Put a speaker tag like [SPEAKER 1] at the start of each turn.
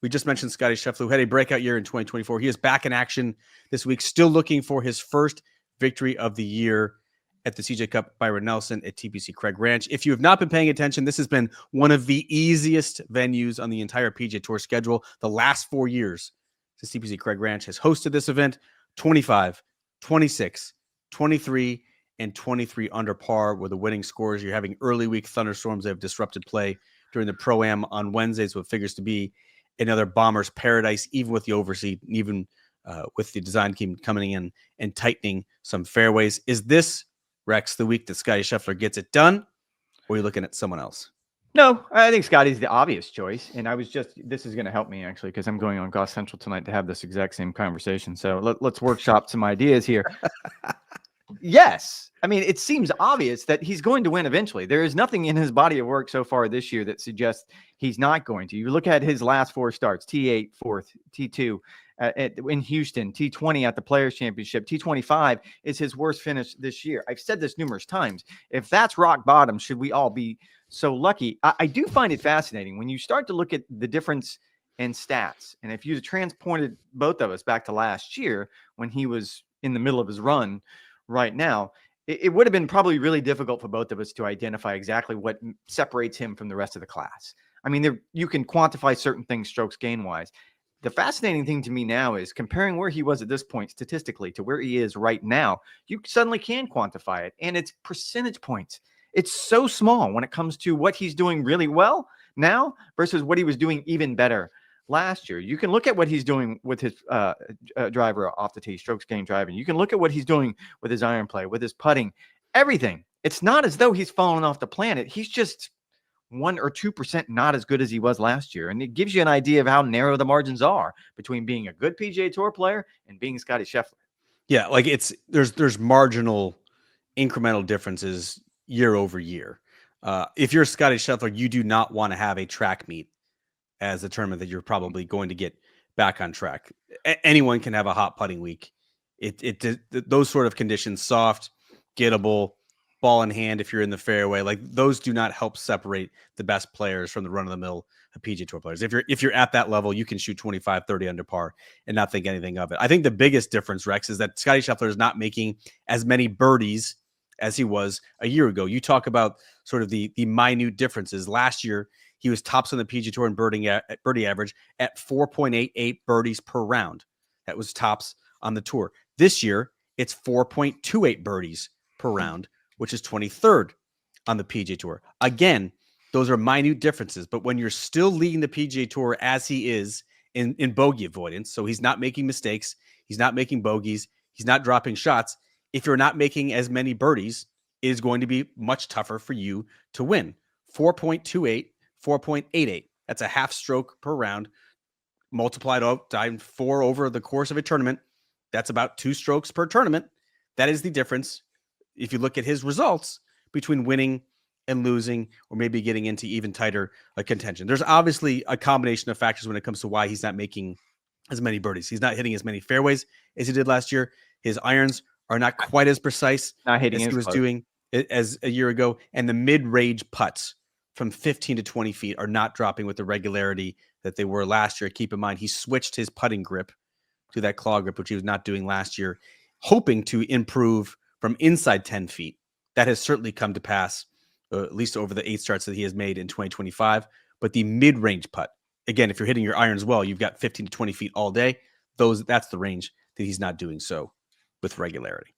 [SPEAKER 1] We just mentioned Scottie Scheffler, who had a breakout year in 2024. He is back in action this week, still looking for his first victory of the year at the CJ Cup Byron Nelson at TPC Craig Ranch. If you have not been paying attention, this has been one of the easiest venues on the entire PGA Tour schedule. The last 4 years since TPC Craig Ranch has hosted this event, 25, 26, 23, and 23 under par were the winning scores. You're having early week thunderstorms that have disrupted play during the Pro-Am on Wednesdays, what figures to be another bomber's paradise, even with the overseed, even with the design team coming in and tightening some fairways. Is this, Rex, the week that Scottie Scheffler gets it done, or are you looking at someone else?
[SPEAKER 2] No, I think Scottie's the obvious choice. And this is going to help me actually, because I'm going on Golf Central tonight to have this exact same conversation. So let's workshop some ideas here. Yes. I mean, it seems obvious that he's going to win eventually. There is nothing in his body of work so far this year that suggests he's not going to. You look at his last 4 starts, T8, 4th, T2 in Houston, T20 at the Players Championship, T25 is his worst finish this year. I've said this numerous times. If that's rock bottom, should we all be so lucky? I do find it fascinating when you start to look at the difference in stats. And if you transported both of us back to last year when he was in the middle of his run right now, it would have been probably really difficult for both of us to identify exactly what separates him from the rest of the class. I mean, you can quantify certain things strokes gain wise. The fascinating thing to me now is comparing where he was at this point statistically to where he is right now. You suddenly can quantify it, and it's percentage points. It's so small when it comes to what he's doing really well now versus what he was doing even better last year. You can look at what he's doing with his driver off the tee, strokes gained driving. You can look at what he's doing with his iron play, with his putting, everything. It's not as though he's fallen off the planet. He's just 1 or 2% not as good as he was last year. And it gives you an idea of how narrow the margins are between being a good PGA Tour player and being Scottie Scheffler.
[SPEAKER 1] Yeah, like there's marginal incremental differences year over year. If you're Scottie Scheffler, you do not want to have a track meet as a tournament that you're probably going to get back on track. Anyone can have a hot putting week. Those sort of conditions, soft, gettable, ball in hand if you're in the fairway, like those do not help separate the best players from the run-of-the-mill PGA Tour players. If you're at that level, you can shoot 25, 30 under par and not think anything of it. I think the biggest difference, Rex, is that Scottie Scheffler is not making as many birdies as he was a year ago. You talk about sort of the minute differences. Last year, he was tops on the PGA Tour in birdie average at 4.88 birdies per round. That was tops on the tour. This year, it's 4.28 birdies per round, which is 23rd on the PGA Tour. Again, those are minute differences, but when you're still leading the PGA Tour as he is in bogey avoidance, so he's not making mistakes, he's not making bogeys, he's not dropping shots. If you're not making as many birdies, it is going to be much tougher for you to win. 4.28, 4.88. That's a half stroke per round. Multiplied out times 4 over the course of a tournament. That's about 2 strokes per tournament. That is the difference, if you look at his results, between winning and losing, or maybe getting into even tighter contention. There's obviously a combination of factors when it comes to why he's not making as many birdies. He's not hitting as many fairways as he did last year. His irons are not quite as precise as he was doing as a year ago. And the mid-range putts from 15 to 20 feet are not dropping with the regularity that they were last year. Keep in mind, he switched his putting grip to that claw grip, which he was not doing last year, hoping to improve from inside 10 feet. That has certainly come to pass, at least over the 8 starts that he has made in 2025. But the mid-range putt, again, if you're hitting your irons well, you've got 15 to 20 feet all day. That's the range that he's not doing so with regularity.